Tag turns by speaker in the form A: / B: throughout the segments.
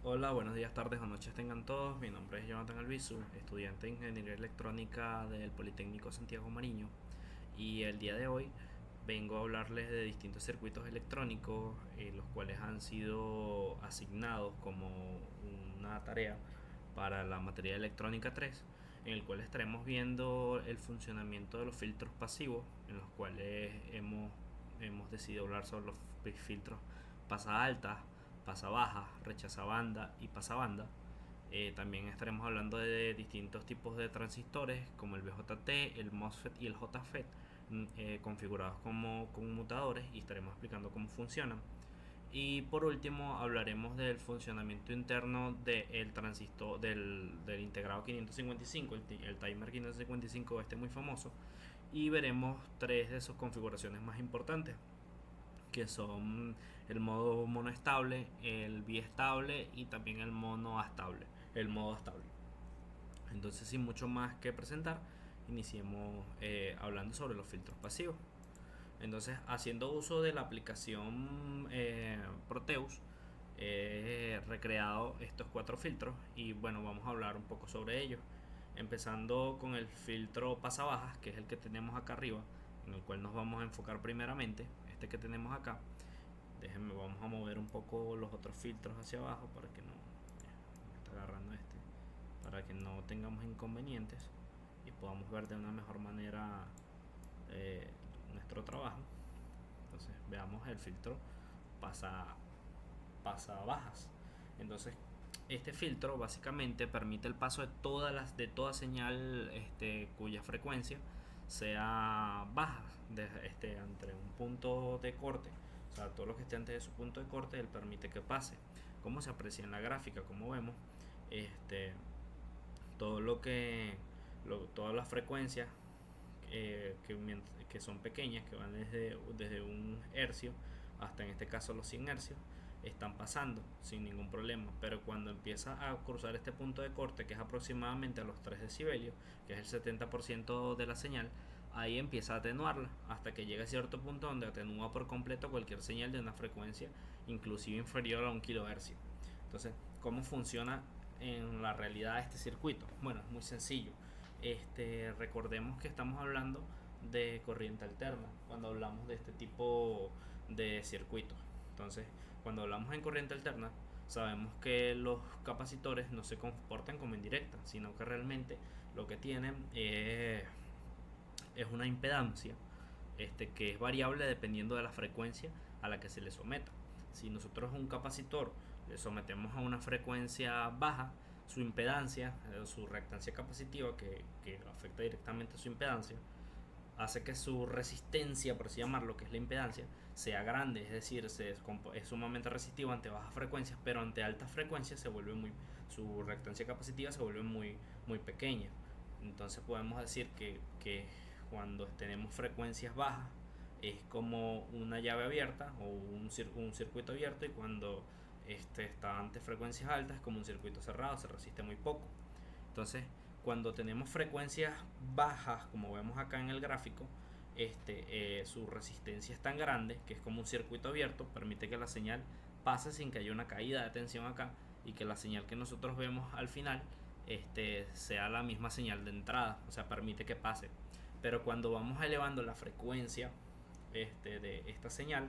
A: Hola, buenos días, tardes o noches tengan todos. Mi nombre es Jonathan Albizu, estudiante de Ingeniería Electrónica del Politécnico Santiago Mariño. Y el día de hoy vengo a hablarles de distintos circuitos electrónicos, los cuales han sido asignados como una tarea para la materia de Electrónica 3, en el cual estaremos viendo el funcionamiento de los filtros pasivos, en los cuales hemos decidido hablar sobre los filtros pasa alta, pasa baja, rechaza banda y pasa banda. También estaremos hablando de distintos tipos de transistores como el BJT, el MOSFET y el JFET, configurados como conmutadores, y estaremos explicando cómo funcionan. Y por último hablaremos del funcionamiento interno del transistor del integrado 555, el timer 555, este muy famoso, y veremos tres de sus configuraciones más importantes, que son el modo mono estable, el biestable y también el mono estable, el modo estable. Entonces, sin mucho más que presentar, iniciemos hablando sobre los filtros pasivos. Entonces, haciendo uso de la aplicación Proteus, he recreado estos cuatro filtros y bueno, vamos a hablar un poco sobre ellos. Empezando con el filtro pasabajas, que es el que tenemos acá arriba, en el cual nos vamos a enfocar primeramente, este que tenemos acá. Déjenme, vamos a mover un poco los otros filtros hacia abajo para que no me está agarrando este, para que no tengamos inconvenientes y podamos ver de una mejor manera eh, nuestro trabajo. Entonces veamos el filtro pasa, pasa bajas. Entonces este filtro básicamente permite el paso de toda señal cuya frecuencia sea baja entre un punto de corte. O sea, todo lo que esté antes de su punto de corte, él permite que pase. Como se aprecia en la gráfica, como vemos, todo lo que todas las frecuencias que son pequeñas, que van desde un hercio hasta en este caso los 100 hercios, están pasando sin ningún problema. Pero cuando empieza a cruzar este punto de corte, que es aproximadamente a los 3 decibelios, que es el 70% de la señal, ahí empieza a atenuarla hasta que llega a cierto punto donde atenúa por completo cualquier señal de una frecuencia inclusive inferior a un kilohercio. Entonces, ¿cómo funciona en la realidad este circuito? Bueno, es muy sencillo. Recordemos que estamos hablando de corriente alterna cuando hablamos de este tipo de circuitos. Entonces, cuando hablamos en corriente alterna, sabemos que los capacitores no se comportan como indirecta, sino que realmente lo que tienen es una impedancia, que es variable dependiendo de la frecuencia a la que se le someta. Si nosotros un capacitor le sometemos a una frecuencia baja, su impedancia, su reactancia capacitiva, que afecta directamente a su impedancia, hace que su resistencia, por así llamarlo, que es la impedancia, sea grande, es decir, es sumamente resistivo ante bajas frecuencias, pero ante altas frecuencias su reactancia capacitiva se vuelve muy pequeña. Entonces podemos decir que cuando tenemos frecuencias bajas es como una llave abierta o un circuito abierto, y cuando está ante frecuencias altas es como un circuito cerrado, se resiste muy poco. Entonces, cuando tenemos frecuencias bajas, como vemos acá en el gráfico, su resistencia es tan grande que es como un circuito abierto, permite que la señal pase sin que haya una caída de tensión acá, y que la señal que nosotros vemos al final sea la misma señal de entrada, o sea, permite que pase. Pero cuando vamos elevando la frecuencia de esta señal,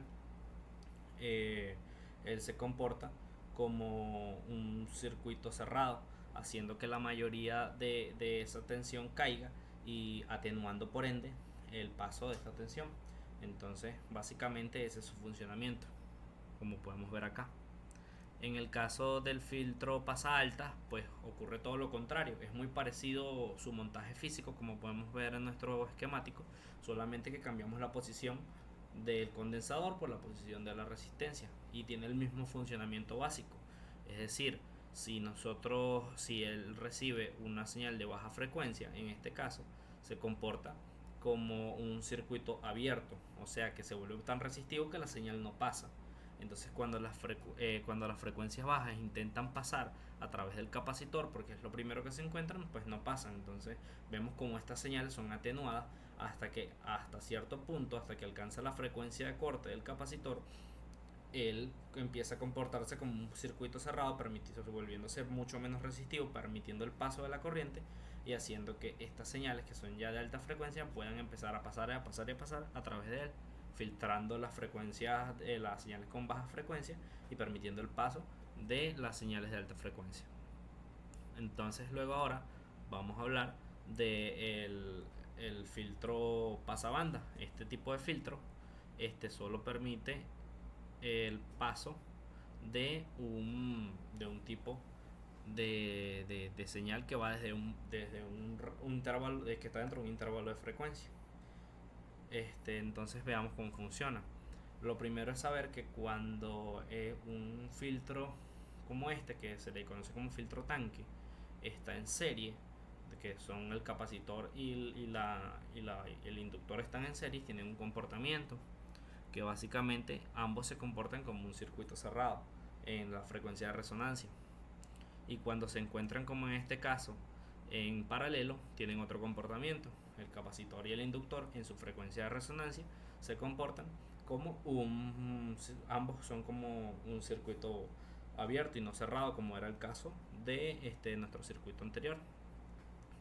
A: eh, él se comporta como un circuito cerrado, haciendo que la mayoría de esa tensión caiga y atenuando por ende el paso de esta tensión. Entonces, básicamente ese es su funcionamiento, como podemos ver acá. En el caso del filtro pasa alta, pues ocurre todo lo contrario. Es muy parecido su montaje físico, como podemos ver en nuestro esquemático, solamente que cambiamos la posición del condensador por la posición de la resistencia, y tiene el mismo funcionamiento básico. Es decir, si él recibe una señal de baja frecuencia, en este caso, se comporta como un circuito abierto, o sea que se vuelve tan resistivo que la señal no pasa. Entonces, cuando las frecuencias bajas intentan pasar a través del capacitor, porque es lo primero que se encuentran, pues no pasan. Entonces vemos como estas señales son atenuadas hasta cierto punto, hasta que alcanza la frecuencia de corte del capacitor, él empieza a comportarse como un circuito cerrado, volviéndose mucho menos resistivo, permitiendo el paso de la corriente y haciendo que estas señales, que son ya de alta frecuencia, puedan empezar a pasar, a pasar y a pasar a través de él, filtrando las frecuencias, las señales con baja frecuencia y permitiendo el paso de las señales de alta frecuencia. Entonces luego ahora vamos a hablar de el filtro pasabanda. Este tipo de filtro solo permite el paso de un tipo de señal que va desde un intervalo, que está dentro de un intervalo de frecuencia. Entonces veamos cómo funciona. Lo primero es saber que cuando un filtro como que se le conoce como filtro tanque, está en serie, que son el capacitor y el inductor están en serie, tienen un comportamiento que básicamente ambos se comportan como un circuito cerrado en la frecuencia de resonancia, y cuando se encuentran, como en este caso, en paralelo, tienen otro comportamiento. El capacitor y el inductor en su frecuencia de resonancia se comportan como ambos son como un circuito abierto y no cerrado, como era el caso de nuestro circuito anterior.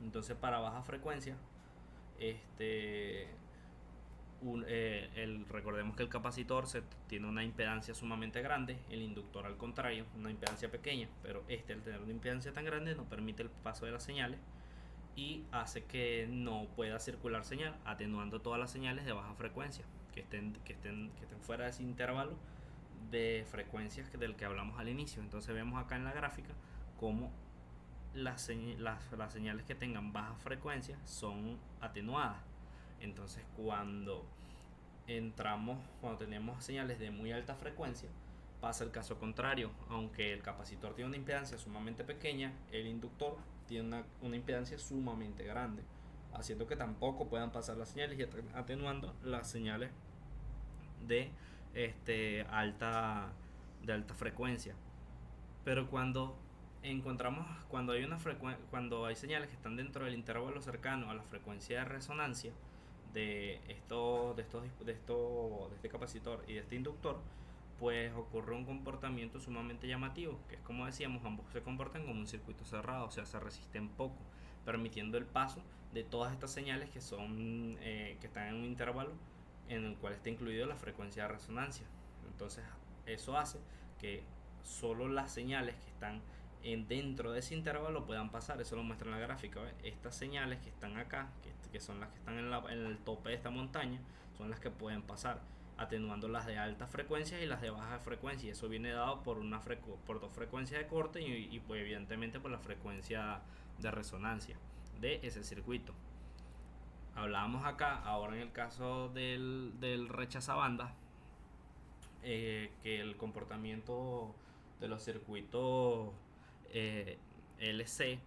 A: Entonces, para baja frecuencia, recordemos que el capacitor tiene una impedancia sumamente grande, el inductor al contrario, una impedancia pequeña, pero al tener una impedancia tan grande no permite el paso de las señales y hace que no pueda circular señal, atenuando todas las señales de baja frecuencia que estén fuera de ese intervalo de frecuencias del que hablamos al inicio. Entonces vemos acá en la gráfica cómo las señales que tengan baja frecuencia son atenuadas. Entonces cuando tenemos señales de muy alta frecuencia, pasa el caso contrario. Aunque el capacitor tiene una impedancia sumamente pequeña, el inductor tiene una impedancia sumamente grande, haciendo que tampoco puedan pasar las señales y atenuando las señales de alta frecuencia. Pero cuando hay señales que están dentro del intervalo cercano a la frecuencia de resonancia de este capacitor y de este inductor, pues ocurre un comportamiento sumamente llamativo, que es, como decíamos, ambos se comportan como un circuito cerrado, o sea, se resisten poco, permitiendo el paso de todas estas señales que están en un intervalo en el cual está incluido la frecuencia de resonancia. Entonces eso hace que solo las señales que están dentro de ese intervalo puedan pasar. Eso lo muestra en la gráfica, ¿ves? Estas señales que están acá, que son las que están en el tope de esta montaña, son las que pueden pasar, atenuando las de alta frecuencia y las de baja frecuencia, y eso viene dado por por dos frecuencias de corte y pues evidentemente por la frecuencia de resonancia de ese circuito. Hablábamos acá ahora en el caso del rechazabanda, que el comportamiento de los circuitos LC,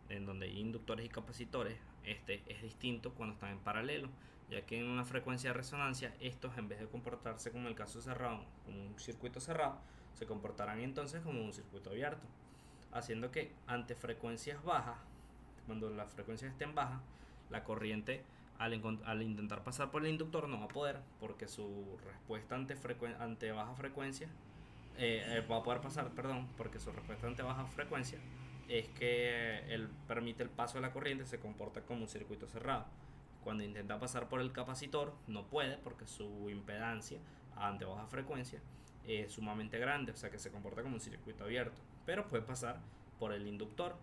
A: en donde hay inductores y capacitores, es distinto cuando están en paralelo, ya que en una frecuencia de resonancia estos, en vez de comportarse como el caso cerrado, como un circuito cerrado, se comportarán entonces como un circuito abierto, haciendo que ante frecuencias bajas, cuando las frecuencias estén bajas, la corriente al intentar pasar por el inductor no va a poder, porque su respuesta ante baja frecuencia va a poder pasar, perdón, porque su respuesta ante baja frecuencia es que él permite el paso de la corriente, se comporta como un circuito cerrado. Cuando intenta pasar por el capacitor no puede, porque su impedancia ante baja frecuencia es sumamente grande, o sea que se comporta como un circuito abierto, pero puede pasar por el inductor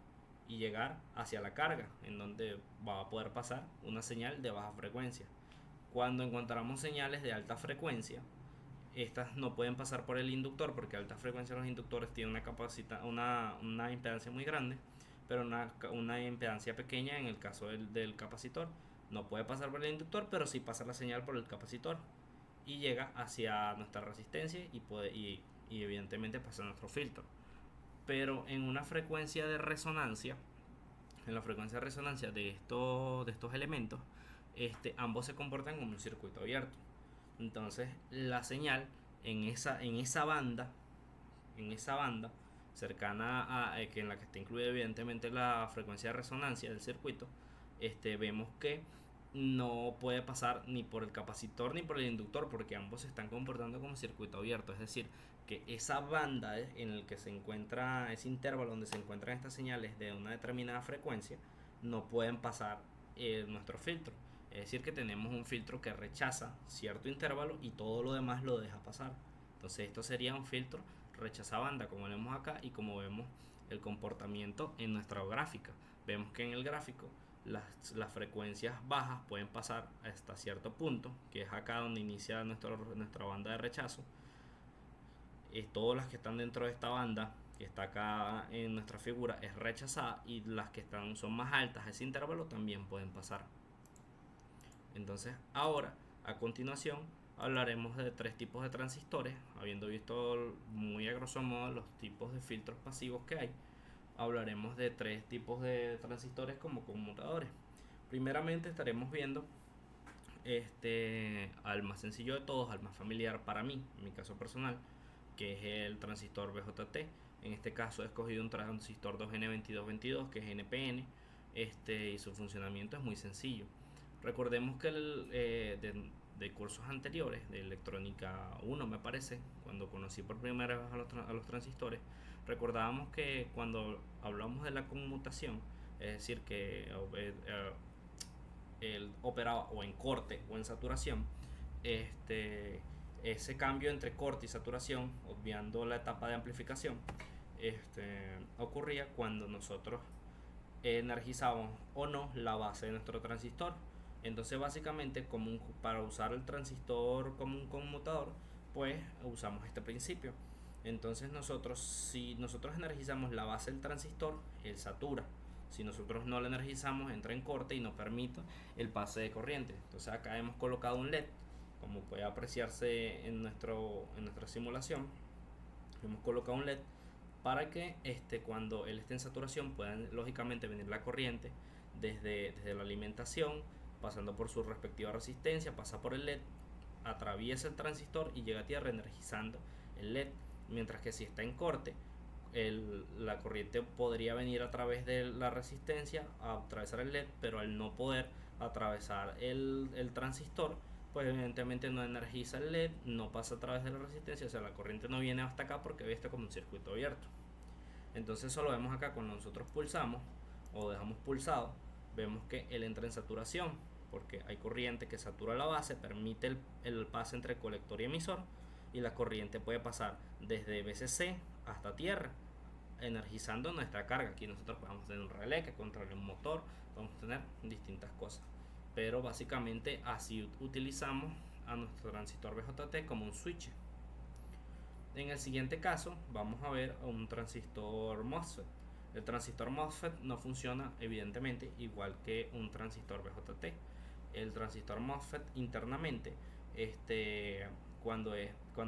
A: y llegar hacia la carga, en donde va a poder pasar una señal de baja frecuencia. Cuando encontramos señales de alta frecuencia, estas no pueden pasar por el inductor, porque a alta frecuencia los inductores tienen una impedancia muy grande, pero una impedancia pequeña en el caso del capacitor. No puede pasar por el inductor, pero sí pasa la señal por el capacitor y llega hacia nuestra resistencia y evidentemente pasa nuestro filtro. Pero en una frecuencia de resonancia, en la frecuencia de resonancia de estos elementos, ambos se comportan como un circuito abierto. Entonces la señal en esa banda cercana a que en la que está incluida evidentemente la frecuencia de resonancia del circuito, vemos que no puede pasar ni por el capacitor ni por el inductor, porque ambos se están comportando como circuito abierto. Es decir, que esa banda en el que se encuentra ese intervalo donde se encuentran estas señales de una determinada frecuencia no pueden pasar nuestro filtro. Es decir, que tenemos un filtro que rechaza cierto intervalo y todo lo demás lo deja pasar. Entonces esto sería un filtro rechaza banda, como vemos acá y como vemos el comportamiento en nuestra gráfica. Vemos que en el gráfico las frecuencias bajas pueden pasar hasta cierto punto, que es acá donde inicia nuestra banda de rechazo. Todas las que están dentro de esta banda que está acá en nuestra figura es rechazada, y las que son más altas a ese intervalo también pueden pasar. Entonces ahora, a continuación, hablaremos de tres tipos de transistores. Habiendo visto muy a grosso modo los tipos de filtros pasivos que hay, hablaremos de tres tipos de transistores como conmutadores. Primeramente estaremos viendo al más sencillo de todos, al más familiar para mí, en mi caso personal, que es el transistor BJT. En este caso he escogido un transistor 2N2222, que es NPN, y su funcionamiento es muy sencillo. Recordemos que de cursos anteriores, de electrónica 1 me parece, cuando conocí por primera vez a los transistores, recordábamos que cuando hablamos de la conmutación, es decir, que él operaba o en corte o en saturación, ese cambio entre corte y saturación, obviando la etapa de amplificación, ocurría cuando nosotros energizábamos o no la base de nuestro transistor. Entonces básicamente, para usar el transistor como un conmutador, pues usamos este principio. Entonces si nosotros energizamos la base del transistor, él satura. Si nosotros no lo energizamos, entra en corte y no permite el pase de corriente. Entonces acá hemos colocado un LED, como puede apreciarse en nuestra simulación. Hemos colocado un LED para que cuando él esté en saturación pueda lógicamente venir la corriente desde la alimentación, pasando por su respectiva resistencia, pasa por el LED, atraviesa el transistor y llega a tierra energizando el LED. Mientras que si está en corte, la corriente podría venir a través de la resistencia a atravesar el LED, pero al no poder atravesar el transistor, pues evidentemente no energiza el LED, no pasa a través de la resistencia, o sea, la corriente no viene hasta acá porque ve esto como un circuito abierto. Entonces eso lo vemos acá cuando nosotros pulsamos o dejamos pulsado, vemos que él entra en saturación, porque hay corriente que satura la base, permite el pase entre colector y emisor, y la corriente puede pasar desde VCC hasta tierra, energizando nuestra carga. Aquí nosotros podemos tener un relé que controle un motor, podemos tener distintas cosas, pero básicamente así utilizamos a nuestro transistor BJT como un switch. En el siguiente caso vamos a ver un transistor MOSFET. El transistor MOSFET no funciona evidentemente igual que un transistor BJT. El transistor MOSFET internamente, cuando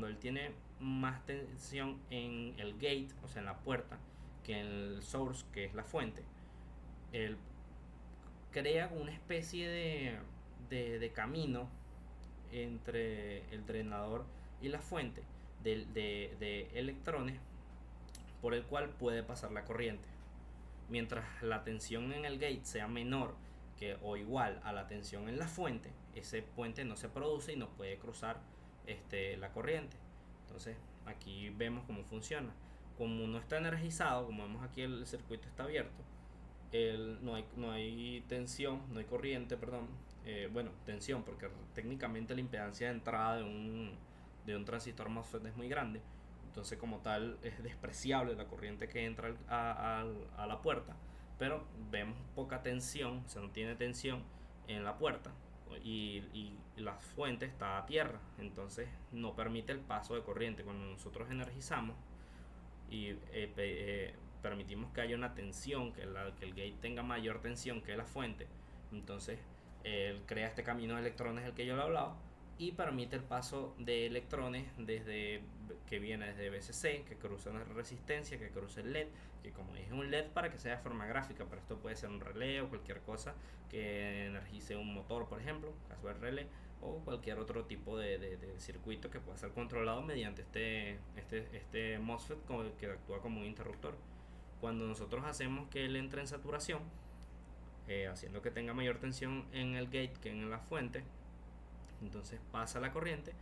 A: él tiene más tensión en el gate, o sea en la puerta, que en el source, que es la fuente, él crea una especie de camino entre el drenador y la fuente de electrones, por el cual puede pasar la corriente. Mientras la tensión en el gate sea menor que o igual a la tensión en la fuente, ese puente no se produce y no puede cruzar la corriente. Entonces aquí vemos cómo funciona. Como no está energizado, como vemos aquí el circuito está abierto, no hay tensión, no hay corriente, perdón. Bueno, tensión, porque técnicamente la impedancia de entrada de un transistor MOSFET es muy grande. Entonces como tal es despreciable la corriente que entra a la puerta, pero vemos poca tensión, o sea, no tiene tensión en la puerta, y la fuente está a tierra, entonces no permite el paso de corriente. Cuando nosotros energizamos y permitimos que haya una tensión, que el gate tenga mayor tensión que la fuente, entonces él crea este camino de electrones del que yo le he hablado, y permite el paso de electrones que viene desde VCC, que cruza una resistencia, que cruza el LED, que como dije es un LED para que sea de forma gráfica, pero esto puede ser un relé o cualquier cosa que energice un motor, por ejemplo, caso del relé, o cualquier otro tipo de circuito que pueda ser controlado mediante este MOSFET que actúa como un interruptor. Cuando nosotros hacemos que él entre en saturación, haciendo que tenga mayor tensión en el gate que en la fuente, entonces pasa la corriente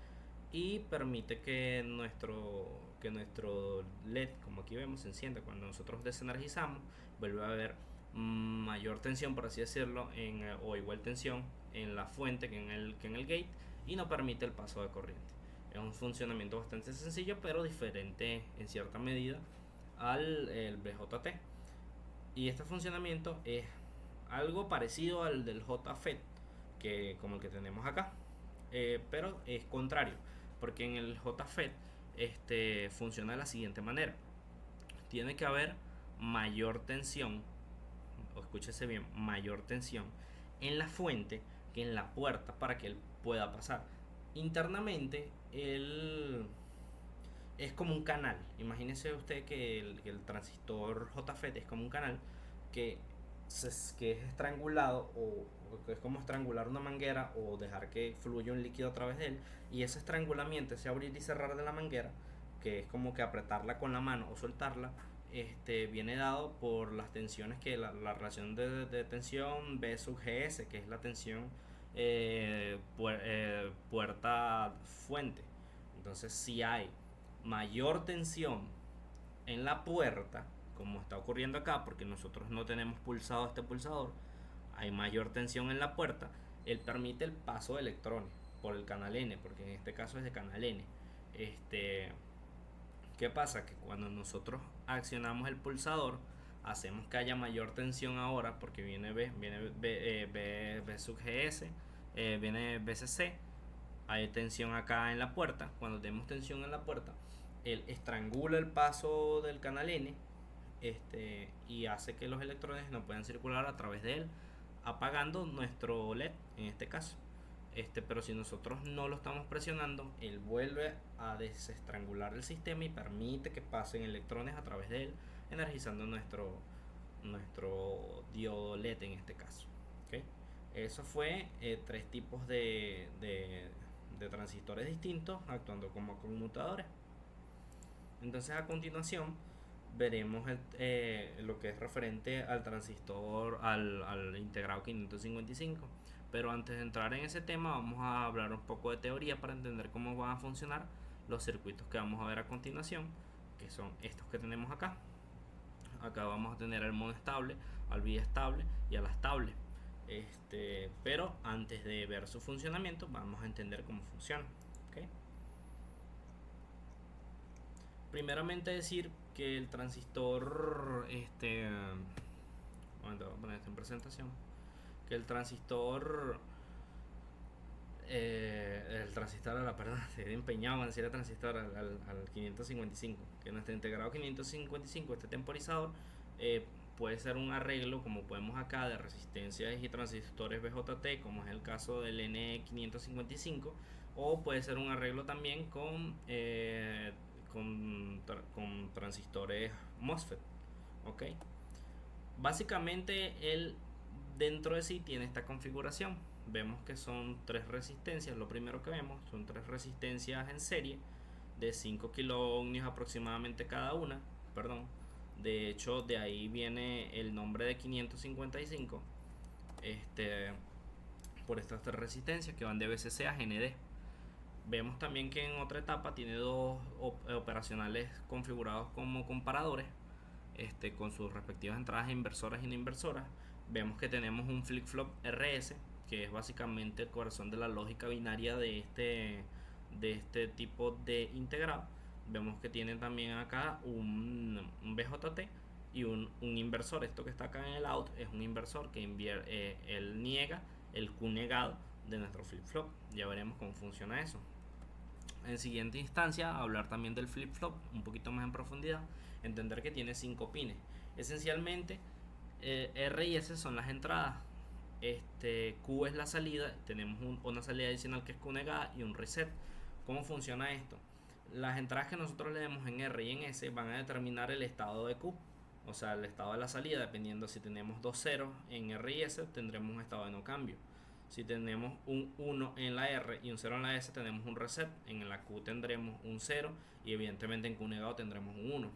A: y permite que nuestro LED, como aquí vemos, se encienda. Cuando nosotros desenergizamos, vuelve a haber mayor tensión, por así decirlo, o igual tensión en la fuente que en el gate, y no permite el paso de corriente. Es un funcionamiento bastante sencillo, pero diferente en cierta medida al el BJT. Y este funcionamiento es algo parecido al del JFET, que como el que tenemos acá, pero es contrario, porque en el JFET funciona de la siguiente manera: tiene que haber mayor tensión, o escúchese bien, mayor tensión en la fuente que en la puerta para que él pueda pasar. Internamente, él es como un canal. Imagínese usted que el transistor JFET es como un canal que, que es estrangulado, o que es como estrangular una manguera o dejar que fluya un líquido a través de él. Y ese estrangulamiento, ese abrir y cerrar de la manguera, que es como que apretarla con la mano o soltarla, viene dado por las tensiones que la relación de tensión B sub GS, que es la tensión puerta fuente. Entonces, si hay mayor tensión en la puerta, como está ocurriendo acá, porque nosotros no tenemos pulsado este pulsador, hay mayor tensión en la puerta, él permite el paso de electrones por el canal N, porque en este caso es de canal N. ¿Qué pasa? Que cuando nosotros accionamos el pulsador, hacemos que haya mayor tensión ahora, porque viene B sub GS, viene BCC, hay tensión acá en la puerta. Cuando tenemos tensión en la puerta, él estrangula el paso del canal N, y hace que los electrones no puedan circular a través de él, apagando nuestro LED en este caso. Pero si nosotros no lo estamos presionando, él vuelve a desestrangular el sistema y permite que pasen electrones a través de él, energizando nuestro diodo LED en este caso. ¿Okay? Eso fue tres tipos de transistores distintos actuando como conmutadores. Entonces, a continuación veremos lo que es referente al transistor, al integrado 555. Pero antes de entrar en ese tema, vamos a hablar un poco de teoría para entender cómo van a funcionar los circuitos que vamos a ver a continuación, que son estos que tenemos acá. Acá vamos a tener al monostable, al bistable y a la estable. Pero antes de ver su funcionamiento, vamos a entender cómo funciona. ¿Okay? Primeramente decir que el transistor, voy a poner esto en presentación, que el transistor, perdón, se había empeñado en decir el transistor al 555, que nuestro integrado 555, este temporizador, puede ser un arreglo, como podemos acá, de resistencias y transistores BJT, como es el caso del N555, o puede ser un arreglo también con transistores MOSFET. ¿Ok? Básicamente él dentro de sí tiene esta configuración. Vemos que son tres resistencias. Lo primero que vemos son tres resistencias en serie de 5 kilo ohmios aproximadamente cada una. Perdón. De hecho, de ahí viene el nombre de 555. Por estas tres resistencias que van de BCC a GND. Vemos también que en otra etapa tiene dos operacionales configurados como comparadores, con sus respectivas entradas inversoras y no inversoras. Vemos que tenemos un flip-flop RS, que es básicamente el corazón de la lógica binaria de este tipo de integrado. Vemos que tiene también acá un BJT y un inversor. Esto que está acá en el out es un inversor que él niega el Q negado de nuestro flip-flop. Ya veremos cómo funciona eso. En siguiente instancia, hablar también del flip-flop un poquito más en profundidad, entender que tiene 5 pines. Esencialmente, R y S son las entradas, Q es la salida, tenemos una salida adicional que es Q negada y un reset. ¿Cómo funciona esto? Las entradas que nosotros le demos en R y en S van a determinar el estado de Q, o sea, el estado de la salida. Dependiendo si tenemos dos ceros en R y S, tendremos un estado de no cambio. Si tenemos un 1 en la R y un 0 en la S, tenemos un reset. En la Q tendremos un 0 y evidentemente en Q negado tendremos un 1.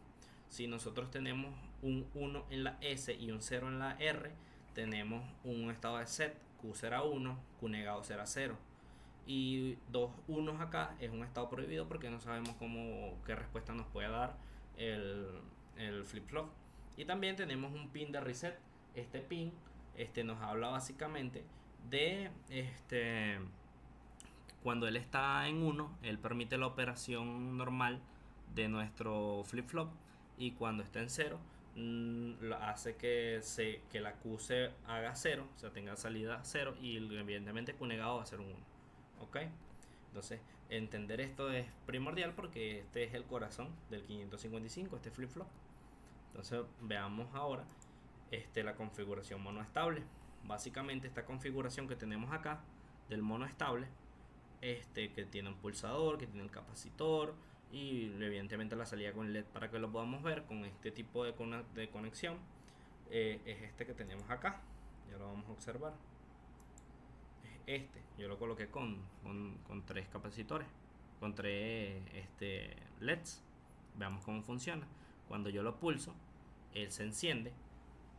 A: Si nosotros tenemos un 1 en la S y un 0 en la R, tenemos un estado de set. Q será 1, Q negado será 0. y dos unos acá es un estado prohibido porque no sabemos qué respuesta nos puede dar el, el flip-flop. Y también tenemos un pin de reset. Este pin nos habla básicamente de cuando él está en 1, él permite la operación normal de nuestro flip-flop, y cuando está en 0, hace que la Q se haga 0, o sea, tenga salida 0, y evidentemente Q negado va a ser un 1. ¿Ok? Entonces, entender esto es primordial porque este es el corazón del 555, este flip-flop. Entonces, veamos ahora la configuración mono estable. Básicamente, esta configuración que tenemos acá del mono estable, que tiene un pulsador, que tiene el capacitor y evidentemente la salida con LED para que lo podamos ver con este tipo de conexión, es este que tenemos acá. Ya lo vamos a observar. Yo lo coloqué con 3 capacitores, con 3 LEDs. Veamos cómo funciona. Cuando yo lo pulso, él se enciende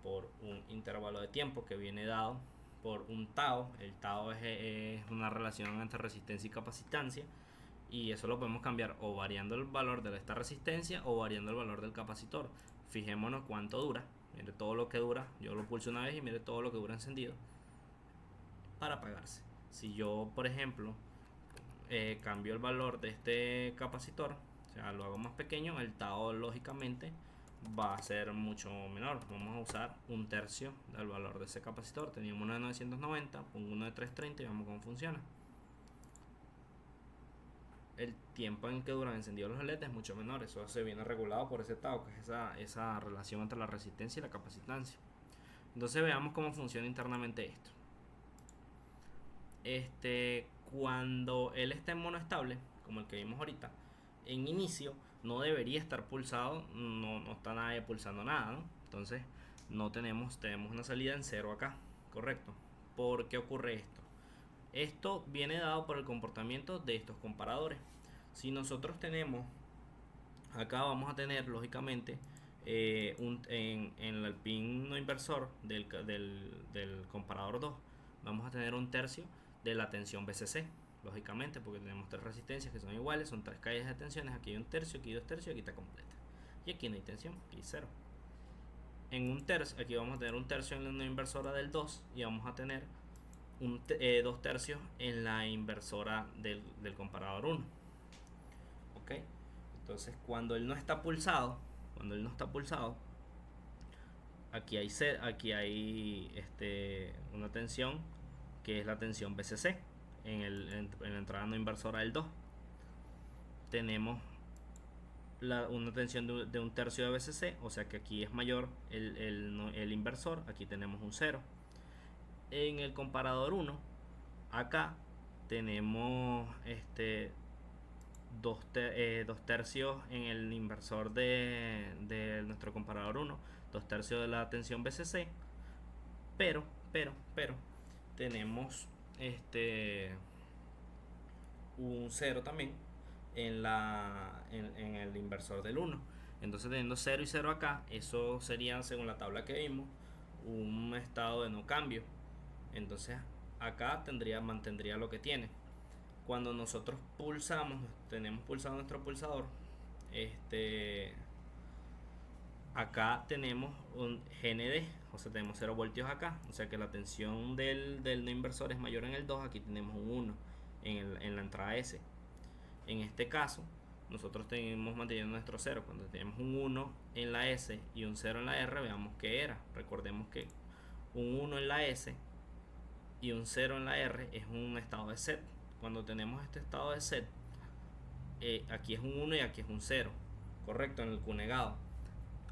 A: por un intervalo de tiempo que viene dado por un tau. El tau es una relación entre resistencia y capacitancia, y eso lo podemos cambiar o variando el valor de esta resistencia o variando el valor del capacitor. Fijémonos cuánto dura. Mire todo lo que dura. Yo lo pulso una vez y mire todo lo que dura encendido para apagarse. Si yo, por ejemplo, cambio el valor de este capacitor, o sea, lo hago más pequeño, el tau lógicamente va a ser mucho menor. Vamos a usar un tercio del valor de ese capacitor. Teníamos uno de 990, pongo uno de 330 y vemos cómo funciona. El tiempo en que duran encendidos los LEDs es mucho menor. Eso se viene regulado por ese tau, que es esa relación entre la resistencia y la capacitancia. Entonces veamos cómo funciona internamente esto. Cuando él está en mono estable, como el que vimos ahorita, en inicio no debería estar pulsado, no está nadie pulsando nada, ¿no? Entonces tenemos una salida en 0 acá, correcto. ¿Por qué ocurre esto? Esto viene dado por el comportamiento de estos comparadores. Si nosotros tenemos acá, vamos a tener lógicamente en el pin no inversor del comparador 2, vamos a tener un tercio de la tensión BCC, lógicamente, porque tenemos 3 resistencias que son iguales, son 3 calles de tensiones. Aquí hay un tercio, aquí hay 2 tercios, aquí está completa, y aquí no hay tensión, aquí hay 0. En un tercio, aquí vamos a tener un tercio en la no inversora del 2, y vamos a tener 2 tercios en la inversora del comparador 1. ¿Ok? Entonces, cuando él no está pulsado, aquí hay una tensión que es la tensión BCC en la entrada no inversora del 2. Tenemos una tensión de un tercio de BCC, o sea que aquí es mayor el inversor. Aquí tenemos un 0. En el comparador 1, acá tenemos dos tercios en el inversor de nuestro comparador 1, 2 tercios de la tensión BCC, pero tenemos un 0 también en el inversor del 1. Entonces, teniendo 0 y 0 acá, eso sería, según la tabla que vimos, un estado de no cambio. Entonces acá mantendría lo que tiene. Cuando nosotros tenemos pulsado nuestro pulsador, acá tenemos un GND, o sea, tenemos 0 voltios acá, o sea que la tensión del no inversor es mayor en el 2. Aquí tenemos un 1 en la entrada S. En este caso, nosotros tenemos manteniendo nuestro 0. Cuando tenemos un 1 en la S y un 0 en la R, veamos qué era. Recordemos que un 1 en la S y un 0 en la R es un estado de set. Cuando tenemos este estado de set, aquí es un 1 y aquí es un 0, correcto, en el Q negado.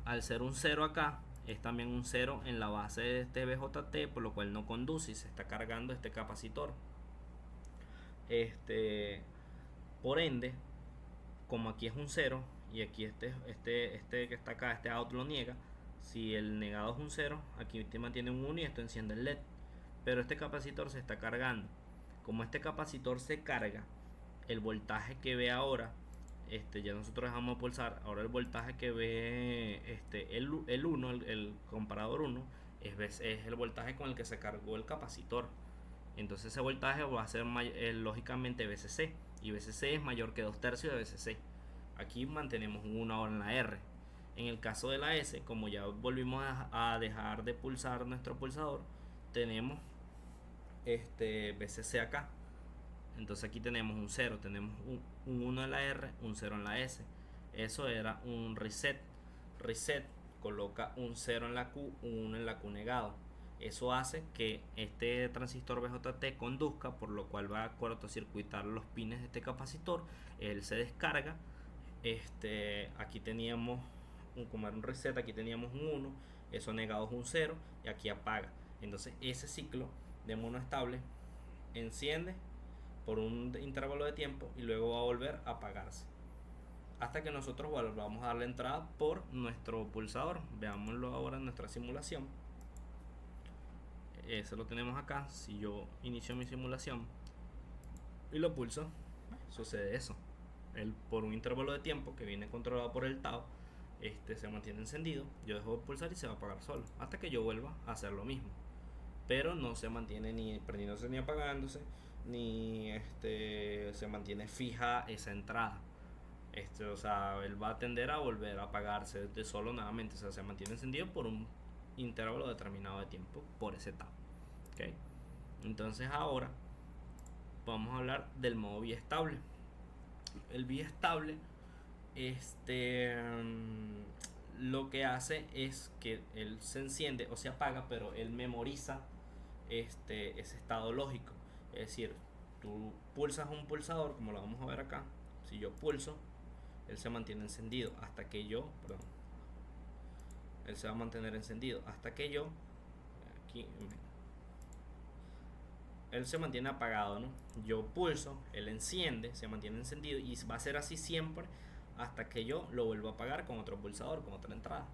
A: Al ser un 0 acá, es también un 0 en la base de este BJT, por lo cual no conduce y se está cargando este capacitor. Por ende, como aquí es un 0 y aquí este que está acá, este out lo niega, si el negado es un 0, aquí te mantiene un 1 y esto enciende el LED. Pero este capacitor se está cargando. Como este capacitor se carga, el voltaje que ve ahora, ya nosotros dejamos de pulsar, ahora el voltaje que ve el 1, el comparador 1, es el voltaje con el que se cargó el capacitor. Entonces ese voltaje va a ser lógicamente VCC, y VCC es mayor que 2 tercios de VCC. Aquí mantenemos un 1 ahora en la R. En el caso de la S, como ya volvimos a dejar de pulsar nuestro pulsador, tenemos VCC acá. Entonces aquí tenemos un 0, tenemos un 1 en la R, un 0 en la S. Eso era un reset. Reset coloca un 0 en la Q, un 1 en la Q negado. Eso hace que este transistor BJT conduzca, por lo cual va a cortocircuitar los pines de este capacitor. Él se descarga. Aquí teníamos como era un reset, aquí teníamos un 1, eso negado es un 0 y aquí apaga. Entonces ese ciclo de monoestable enciende por un intervalo de tiempo y luego va a volver a apagarse hasta que nosotros volvamos a darle entrada por nuestro pulsador. Veámoslo ahora en nuestra simulación. Eso lo tenemos acá. Si yo inicio mi simulación y lo pulso, sucede eso. Él, por un intervalo de tiempo que viene controlado por el tau, se mantiene encendido. Yo dejo de pulsar y se va a apagar solo hasta que yo vuelva a hacer lo mismo, pero no se mantiene ni prendiéndose ni apagándose, ni se mantiene fija esa entrada. O sea, él va a tender a volver a apagarse de solo nuevamente. O sea, se mantiene encendido por un intervalo determinado de tiempo por ese tau. ¿Okay? Entonces ahora vamos a hablar del modo biestable. El biestable lo que hace es que él se enciende o se apaga, pero él memoriza ese estado lógico. Es decir, tú pulsas un pulsador, como lo vamos a ver acá. Si yo pulso, él se mantiene encendido hasta que yo, él se va a mantener encendido hasta que yo, aquí, él se mantiene apagado, ¿no? Yo pulso, él enciende, se mantiene encendido y va a ser así siempre hasta que yo lo vuelva a apagar con otro pulsador, con otra entrada.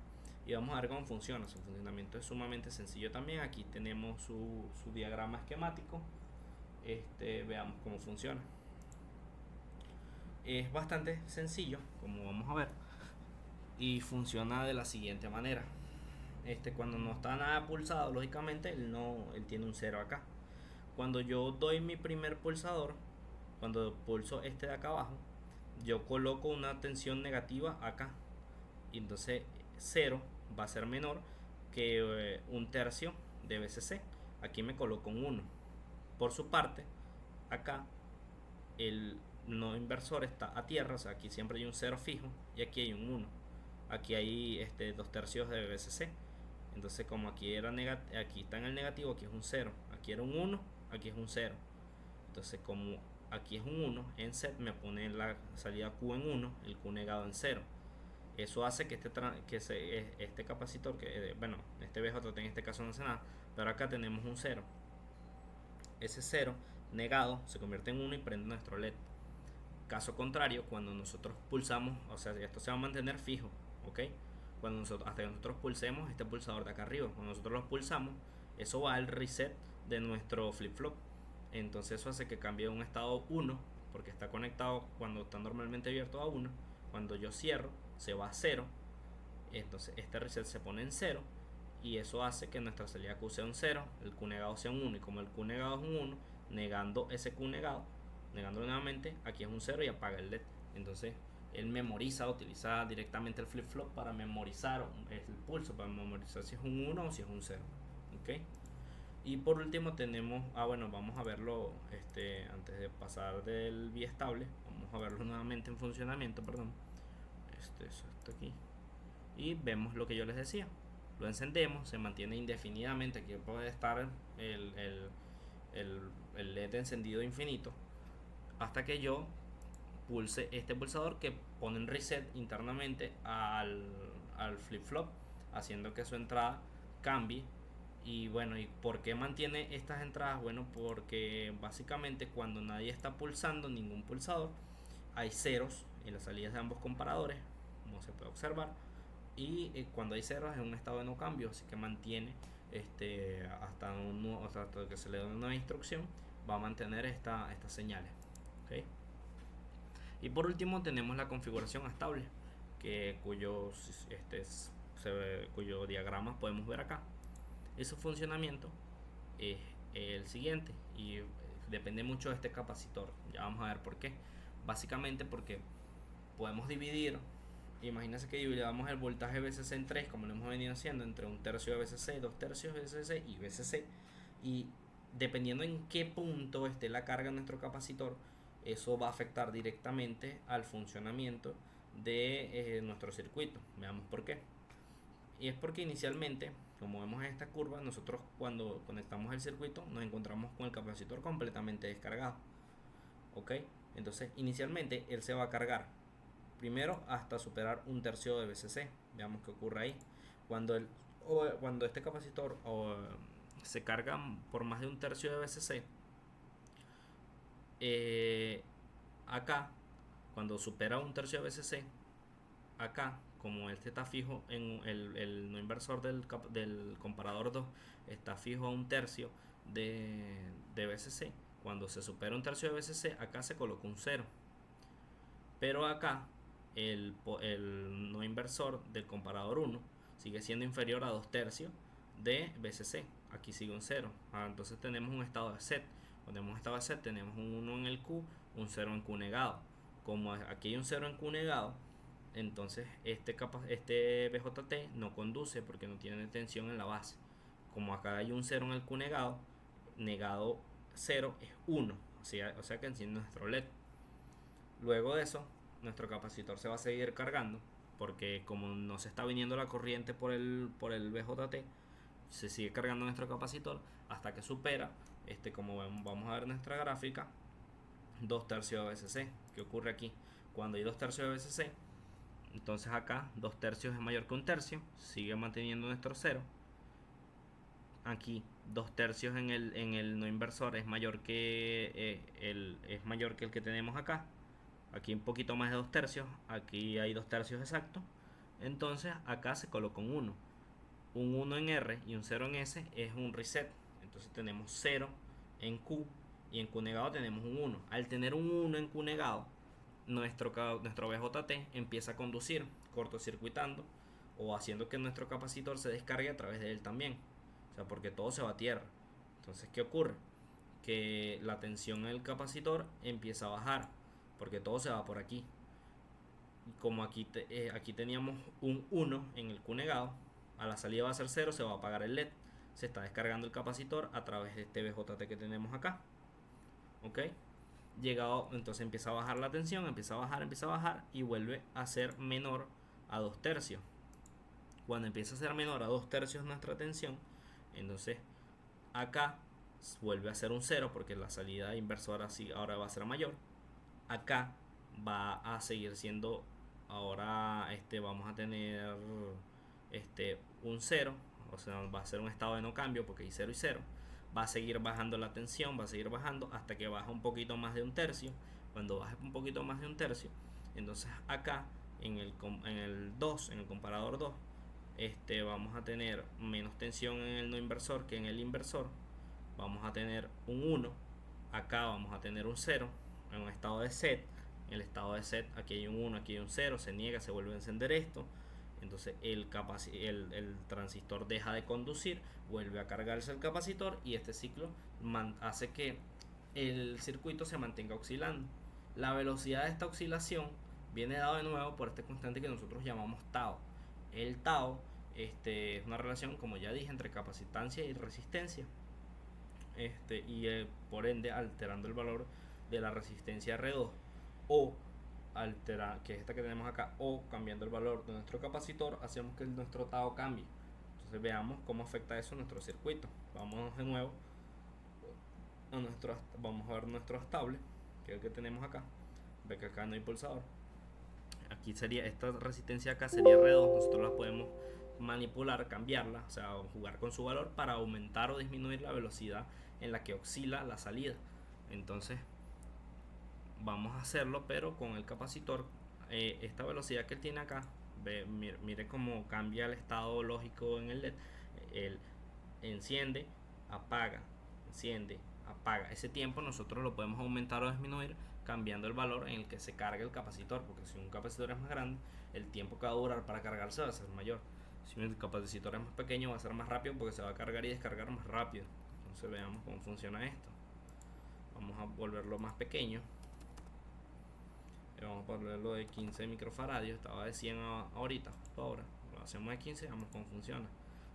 A: Y vamos a ver cómo funciona. Su funcionamiento es sumamente sencillo también. Aquí tenemos su diagrama esquemático. Veamos cómo funciona. Es bastante sencillo, como vamos a ver, y funciona de la siguiente manera. Cuando no está nada pulsado, lógicamente él tiene un 0 acá. Cuando yo doy mi primer pulsador, cuando pulso de acá abajo, yo coloco una tensión negativa acá, y entonces 0 va a ser menor que un tercio de VCC. Aquí me coloco un 1. Por su parte, acá el no inversor está a tierra, o sea, aquí siempre hay un 0 fijo y aquí hay un 1. Aquí hay 2 tercios de VCC. Entonces, como aquí aquí está en el negativo, aquí es un 0. Aquí era un 1, aquí es un 0. Entonces, como aquí es un 1, en set me pone la salida Q en 1, el Q negado en 0. Eso hace que este capacitor, este BJT en este caso no hace nada, pero acá tenemos un 0. Ese 0 negado se convierte en 1 y prende nuestro LED. Caso contrario, cuando nosotros pulsamos, o sea, esto se va a mantener fijo, ¿ok? Hasta que nosotros pulsemos este pulsador de acá arriba, cuando nosotros lo pulsamos, eso va al reset de nuestro flip-flop. Entonces eso hace que cambie de un estado 1, porque está conectado cuando está normalmente abierto a 1. Cuando yo cierro, se va a 0. Entonces este reset se pone en 0, y eso hace que nuestra salida Q sea un 0, el Q negado sea un 1, y como el Q negado es un 1, negando ese Q negado, negándolo nuevamente, aquí es un 0 y apaga el LED. Entonces él memoriza, utiliza directamente el flip-flop para memorizar el pulso, para memorizar si es un 1 o si es un 0. ¿Okay? Y por último tenemos, vamos a verlo antes de pasar del biestable, vamos a verlo nuevamente en funcionamiento, perdón. Eso está aquí. Y vemos lo que yo les decía. Lo encendemos, se mantiene indefinidamente. Aquí puede estar el LED encendido infinito hasta que yo pulse este pulsador que pone en reset internamente al flip-flop, haciendo que su entrada cambie. Y bueno, ¿y por qué mantiene estas entradas? Bueno, porque básicamente cuando nadie está pulsando ningún pulsador, hay ceros en las salidas de ambos comparadores, como se puede observar, y cuando hay ceros es un estado de no cambio, así que mantiene hasta que se le dé una nueva instrucción, va a mantener estas señales. ¿Okay? Y por último tenemos la configuración estable, cuyo diagrama podemos ver acá. Y su funcionamiento es el siguiente, y depende mucho de este capacitor. Ya vamos a ver por qué. Básicamente porque podemos dividir, imagínense que dividamos el voltaje VCC en 3, como lo hemos venido haciendo, entre 1/3 de VCC, 2/3 de VCC y VCC, y dependiendo en qué punto esté la carga en nuestro capacitor, eso va a afectar directamente al funcionamiento de nuestro circuito. Veamos por qué. Y es porque inicialmente, como vemos en esta curva, nosotros cuando conectamos el circuito nos encontramos con el capacitor completamente descargado. ¿Ok? Entonces inicialmente él se va a cargar primero hasta superar 1/3 de VCC. Veamos qué ocurre ahí. Cuando este capacitor se carga por más de 1/3 de VCC, acá, cuando supera 1/3 de VCC, acá, como este está fijo en el no inversor del comparador 2, está fijo a 1/3 de VCC. Cuando se supera 1/3 de VCC, acá se coloca un 0. Pero acá el no inversor del comparador 1 sigue siendo inferior a 2/3 de VCC. Aquí sigue un 0. Entonces tenemos un estado de set. Cuando tenemos un estado de set, tenemos un 1 en el Q, un 0 en Q negado. Como aquí hay un 0 en Q negado, entonces este BJT no conduce porque no tiene tensión en la base. Como acá hay un 0 en el Q negado, negado 0 es 1. O sea que enciende nuestro LED. Luego de eso, nuestro capacitor se va a seguir cargando, porque como no se está viniendo la corriente por el BJT, se sigue cargando nuestro capacitor hasta que supera, como vamos a ver en nuestra gráfica, 2/3 de VCC. ¿Qué ocurre aquí? Cuando hay 2/3 de VCC, entonces acá 2/3 es mayor que 1/3, sigue manteniendo nuestro 0. Aquí 2/3 en el no inversor es mayor que el que tenemos acá. Aquí un poquito más de 2/3, aquí hay 2/3 exacto. Entonces acá se coloca un 1. Un 1 en R y un 0 en S es un reset. Entonces tenemos 0 en Q y en Q negado tenemos un 1. Al tener un 1 en Q negado, nuestro BJT empieza a conducir, cortocircuitando o haciendo que nuestro capacitor se descargue a través de él también. O sea, porque todo se va a tierra. Entonces, ¿qué ocurre? Que la tensión en el capacitor empieza a bajar, porque todo se va por aquí. Y como aquí teníamos un 1 en el Q negado, a la salida va a ser 0, se va a apagar el LED. Se está descargando el capacitor a través de este BJT que tenemos acá. ¿Ok? Llegado, entonces empieza a bajar la tensión, empieza a bajar y vuelve a ser menor a 2/3. Cuando empieza a ser menor a 2/3 nuestra tensión, entonces acá vuelve a ser un 0 porque la salida inversora ahora va a ser mayor. Acá va a seguir siendo, ahora vamos a tener un 0, o sea, va a ser un estado de no cambio porque hay 0 y 0. Va a seguir bajando la tensión, va a seguir bajando hasta que baja un poquito más de 1/3. Cuando baje un poquito más de 1/3, entonces acá en el 2, en el comparador 2, vamos a tener menos tensión en el no inversor que en el inversor. Vamos a tener un 1, acá vamos a tener un 0 en un estado de set. En el estado de set aquí hay un 1, aquí hay un 0, se niega, se vuelve a encender esto. Entonces el transistor deja de conducir, vuelve a cargarse el capacitor y este ciclo hace que el circuito se mantenga oscilando. La velocidad de esta oscilación viene dado de nuevo por este constante que nosotros llamamos tau. El tau es una relación, como ya dije, entre capacitancia y resistencia. Por ende, alterando el valor de la resistencia R2 o que es esta que tenemos acá, o cambiando el valor de nuestro capacitor, hacemos que nuestro tau cambie. Entonces veamos cómo afecta eso a nuestro circuito. Vamos de nuevo vamos a ver nuestro estable, que es el que tenemos acá. Ve que acá no hay pulsador. Aquí sería esta resistencia, acá sería R2. Nosotros la podemos manipular, cambiarla, o sea, jugar con su valor para aumentar o disminuir la velocidad en la que oscila la salida. Entonces vamos a hacerlo, pero con el capacitor, esta velocidad que él tiene acá, mire cómo cambia el estado lógico en el LED. Él enciende, apaga, enciende, apaga. Ese tiempo nosotros lo podemos aumentar o disminuir cambiando el valor en el que se carga el capacitor, porque si un capacitor es más grande, el tiempo que va a durar para cargarse va a ser mayor. Si el capacitor es más pequeño, va a ser más rápido porque se va a cargar y descargar más rápido. Entonces veamos cómo funciona esto. Vamos a volverlo más pequeño. Vamos a ponerlo de 15 microfaradios. Estaba de 100 ahorita, ahora lo hacemos de 15, vamos cómo funciona.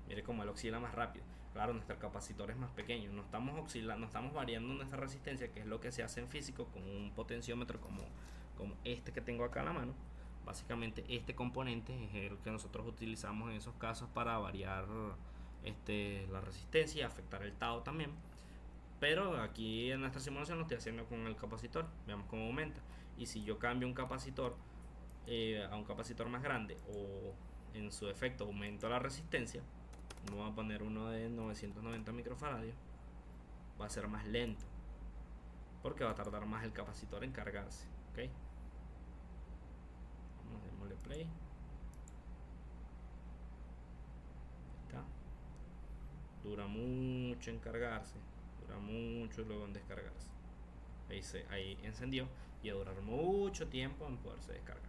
A: Mire cómo él oscila más rápido. Claro, nuestro capacitor es más pequeño, no estamos oscilando, no estamos variando nuestra resistencia, que es lo que se hace en físico con un potenciómetro como este que tengo acá a la mano. Básicamente este componente es el que nosotros utilizamos en esos casos para variar la resistencia y afectar el tau también. Pero aquí en nuestra simulación lo estoy haciendo con el capacitor. Veamos cómo aumenta. Y si yo cambio un capacitor a un capacitor más grande, o en su efecto aumento la resistencia, vamos a poner uno de 990 microfaradios, va a ser más lento porque va a tardar más el capacitor en cargarse. ¿Ok? Vamos a darle play. Ahí está. Dura mucho en cargarse, dura mucho luego en descargarse. Ahí encendió y va a durar mucho tiempo en poderse descargar.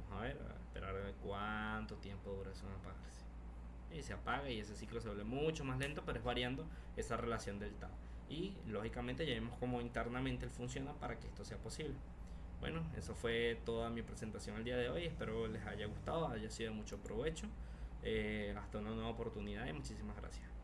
A: Vamos a ver, a esperar a ver cuánto tiempo dura eso en apagarse. Y se apaga y ese ciclo se vuelve mucho más lento, pero es variando esa relación del tau. Y lógicamente ya vemos cómo internamente él funciona para que esto sea posible. Bueno, eso fue toda mi presentación el día de hoy. Espero les haya gustado, haya sido de mucho provecho. Hasta una nueva oportunidad y muchísimas gracias.